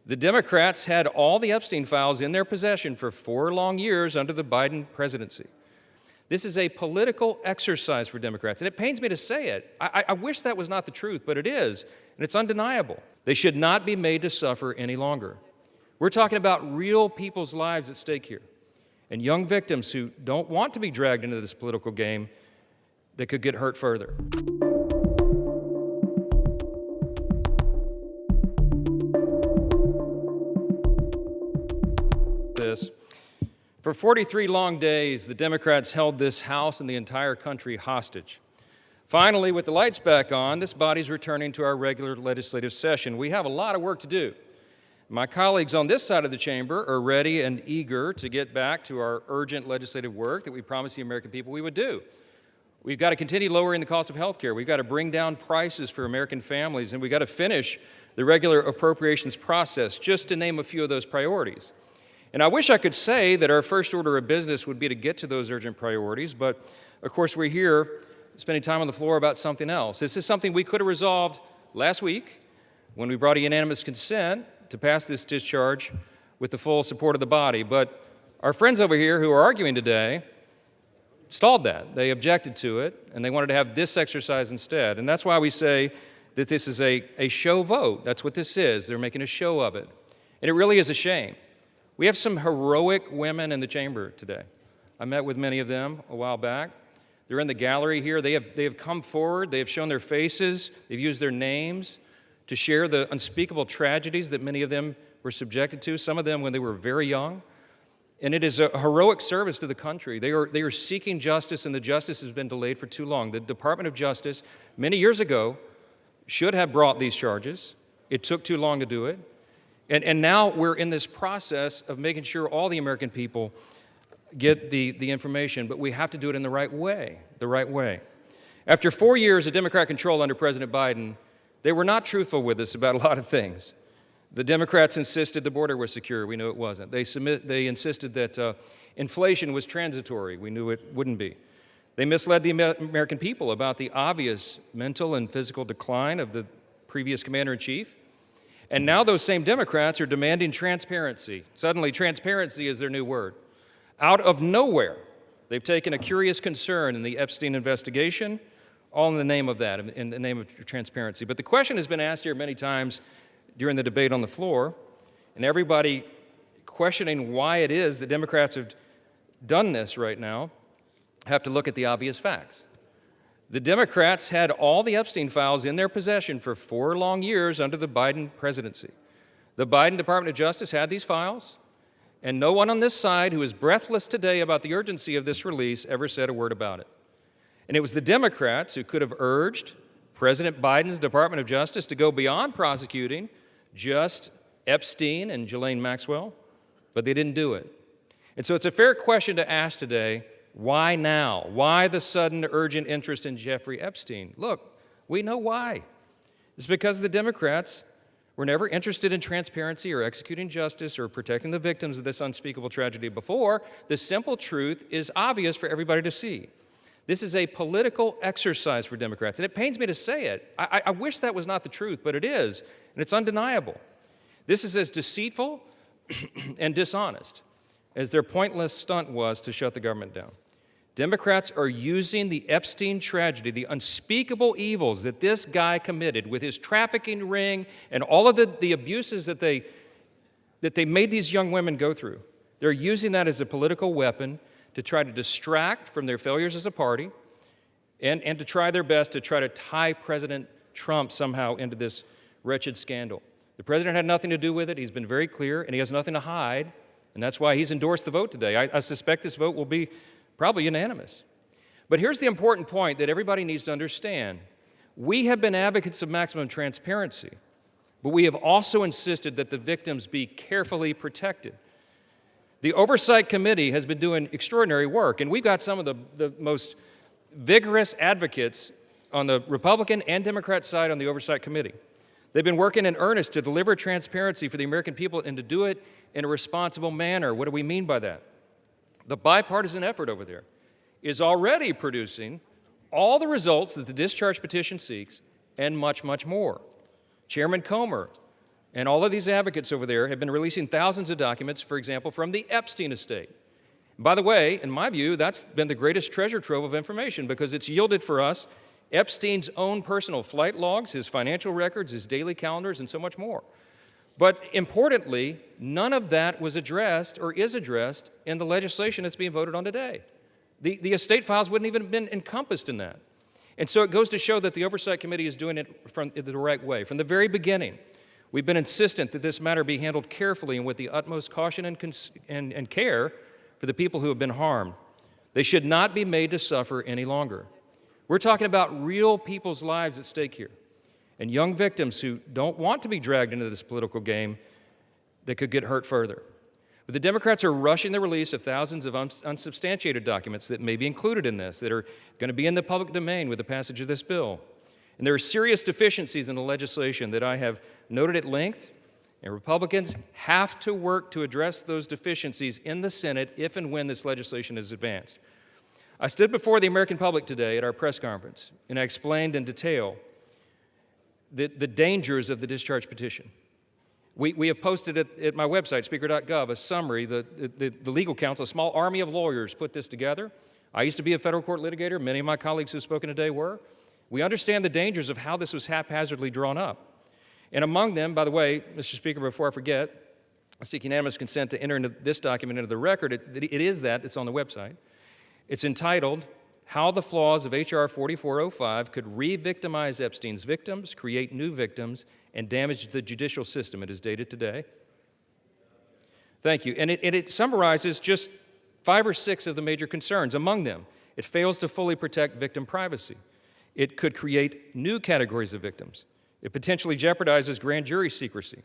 The Democrats had all the Epstein files in their possession for 4 long years under the Biden presidency. This is a political exercise for Democrats, and it pains me to say it. I wish that was not the truth, but it is, and it's undeniable. They should not be made to suffer any longer. We're talking about real people's lives at stake here, and young victims who don't want to be dragged into this political game that could get hurt further. For 43 long days, the Democrats held this House and the entire country hostage. Finally, with the lights back on, this body's returning to our regular legislative session. We have a lot of work to do. My colleagues on this side of the chamber are ready and eager to get back to our urgent legislative work that we promised the American people we would do. We've got to continue lowering the cost of health care. We've got to bring down prices for American families, and we've got to finish the regular appropriations process, just to name a few of those priorities. And I wish I could say that our first order of business would be to get to those urgent priorities, but of course we're here spending time on the floor about something else. This is something we could have resolved last week when we brought a unanimous consent to pass this discharge with the full support of the body. But our friends over here who are arguing today stalled that. They objected to it, and they wanted to have this exercise instead. And that's why we say that this is a show vote. That's what this is. They're making a show of it. And it really is a shame. We have some heroic women in the chamber today. I met with many of them a while back. They're in the gallery here. They have come forward. They have shown their faces. They've used their names to share the unspeakable tragedies that many of them were subjected to, some of them when they were very young. And it is a heroic service to the country. They are seeking justice, and the justice has been delayed for too long. The Department of Justice, many years ago, should have brought these charges. It took too long to do it. And now we're in this process of making sure all the American people get the information, but we have to do it in the right way, After 4 years of Democrat control under President Biden, they were not truthful with us about a lot of things. The Democrats insisted the border was secure. We knew it wasn't. They insisted that inflation was transitory. We knew it wouldn't be. They misled the American people about the obvious mental and physical decline of the previous commander-in-chief. And now those same Democrats are demanding transparency. Suddenly, transparency is their new word. Out of nowhere, they've taken a curious concern in the Epstein investigation, all in the name of that, in the name of transparency. But the question has been asked here many times during the debate on the floor, and everybody questioning why it is that Democrats have done this right now have to look at the obvious facts. The Democrats had all the Epstein files in their possession for 4 long years under the Biden presidency. The Biden Department of Justice had these files, and no one on this side who is breathless today about the urgency of this release ever said a word about it. And it was the Democrats who could have urged President Biden's Department of Justice to go beyond prosecuting just Epstein and Ghislaine Maxwell, but they didn't do it. And so it's a fair question to ask today, why now? Why the sudden urgent interest in Jeffrey Epstein? Look, we know why. It's because the Democrats were never interested in transparency or executing justice or protecting the victims of this unspeakable tragedy before. The simple truth is obvious for everybody to see. This is a political exercise for Democrats, and it pains me to say it. I wish that was not the truth, but it is, and it's undeniable. This is as deceitful and dishonest as their pointless stunt was to shut the government down. Democrats are using the Epstein tragedy, the unspeakable evils that this guy committed with his trafficking ring and all of the abuses that they made these young women go through. They're using that as a political weapon to try to distract from their failures as a party and to try their best to try to tie President Trump somehow into this wretched scandal. The president had nothing to do with it. He's been very clear, and he has nothing to hide, and that's why he's endorsed the vote today. I suspect this vote will be probably unanimous. But here's the important point that everybody needs to understand. We have been advocates of maximum transparency, but we have also insisted that the victims be carefully protected. The Oversight Committee has been doing extraordinary work, and we've got some of the most vigorous advocates on the Republican and Democrat side on the Oversight Committee. They've been working in earnest to deliver transparency for the American people and to do it in a responsible manner. What do we mean by that? The bipartisan effort over there is already producing all the results that the discharge petition seeks and much, much more. Chairman Comer And all of these advocates over there have been releasing thousands of documents, for example, from the Epstein estate. By the way, in my view, that's been the greatest treasure trove of information because it's yielded for us Epstein's own personal flight logs, his financial records, his daily calendars, and so much more. But importantly, none of that was addressed or is addressed in the legislation that's being voted on today. The estate files wouldn't even have been encompassed in that. And so it goes to show that the Oversight Committee is doing it from the right way. From the very beginning, we've been insistent that this matter be handled carefully and with the utmost caution and care for the people who have been harmed. They should not be made to suffer any longer. We're talking about real people's lives at stake here, and young victims who don't want to be dragged into this political game that could get hurt further. But the Democrats are rushing the release of thousands of unsubstantiated documents that may be included in this, that are going to be in the public domain with the passage of this bill. And there are serious deficiencies in the legislation that I have noted at length, and Republicans have to work to address those deficiencies in the Senate if and when this legislation is advanced. I stood before the American public today at our press conference, and I explained in detail the dangers of the discharge petition. We have posted at my website, speaker.gov, a summary. The legal counsel, a small army of lawyers, put this together. I used to be a federal court litigator. Many of my colleagues who have spoken today were. We understand the dangers of how this was haphazardly drawn up. And among them, by the way, Mr. Speaker, before I forget, I seek unanimous consent to enter into this document into the record. It's on the website. It's entitled, How the Flaws of H.R. 4405 Could Re-Victimize Epstein's Victims, Create New Victims, and Damage the Judicial System. It is dated today. Thank you. And it summarizes just 5 or 6 of the major concerns. Among them, it fails to fully protect victim privacy. It could create new categories of victims. It potentially jeopardizes grand jury secrecy.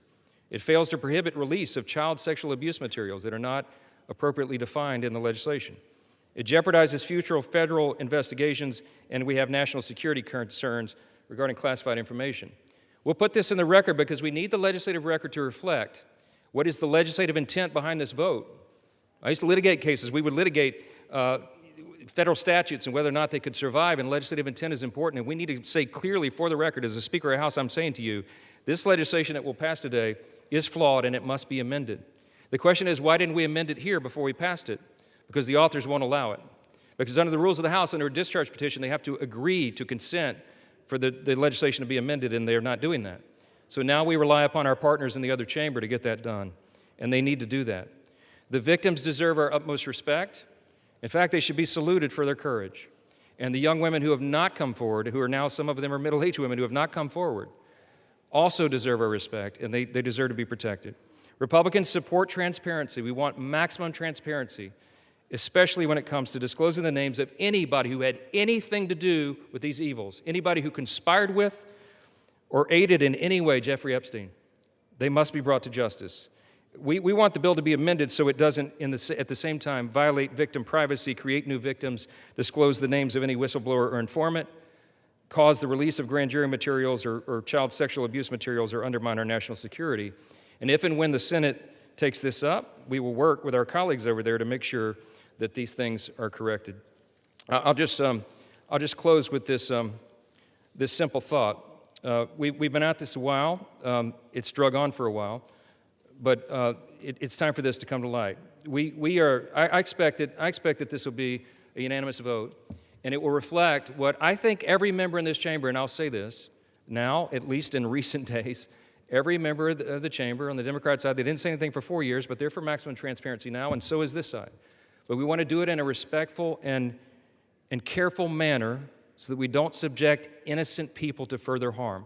It fails to prohibit release of child sexual abuse materials that are not appropriately defined in the legislation. It jeopardizes future federal investigations, and we have national security concerns regarding classified information. We'll put this in the record because we need the legislative record to reflect what is the legislative intent behind this vote. I used to litigate cases. We would litigate federal statutes and whether or not they could survive, and legislative intent is important, and we need to say clearly for the record, as a Speaker of the House, I'm saying to you, this legislation that will pass today is flawed and it must be amended. The question is, why didn't we amend it here before we passed it? Because the authors won't allow it. Because under the rules of the House, under a discharge petition, they have to agree to consent for the legislation to be amended, and they're not doing that. So now we rely upon our partners in the other chamber to get that done, and they need to do that. The victims deserve our utmost respect. In fact, they should be saluted for their courage. And the young women who have not come forward, who are now, some of them are middle-aged women who have not come forward, also deserve our respect, and they deserve to be protected. Republicans support transparency. We want maximum transparency, especially when it comes to disclosing the names of anybody who had anything to do with these evils, anybody who conspired with or aided in any way Jeffrey Epstein. They must be brought to justice. We want the bill to be amended so it doesn't, at the same time, violate victim privacy, create new victims, disclose the names of any whistleblower or informant, cause the release of grand jury materials or child sexual abuse materials, or undermine our national security. And if and when the Senate takes this up, we will work with our colleagues over there to make sure that these things are corrected. I'll just close with this simple thought. We've been at this a while. It's drug on for a while, but it's time for this to come to light. I expect that this will be a unanimous vote, and it will reflect what I think every member in this chamber, and I'll say this now, at least in recent days, every member of the chamber on the Democrat side, they didn't say anything for 4 years, but they're for maximum transparency now, and so is this side. But we want to do it in a respectful and careful manner so that we don't subject innocent people to further harm.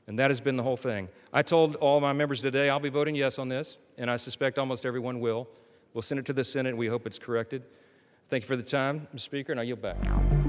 And that has been the whole thing. I told all my members today I'll be voting yes on this, and I suspect almost everyone will. We'll send it to the Senate, and we hope it's corrected. Thank you for the time, Mr. Speaker, and I yield back.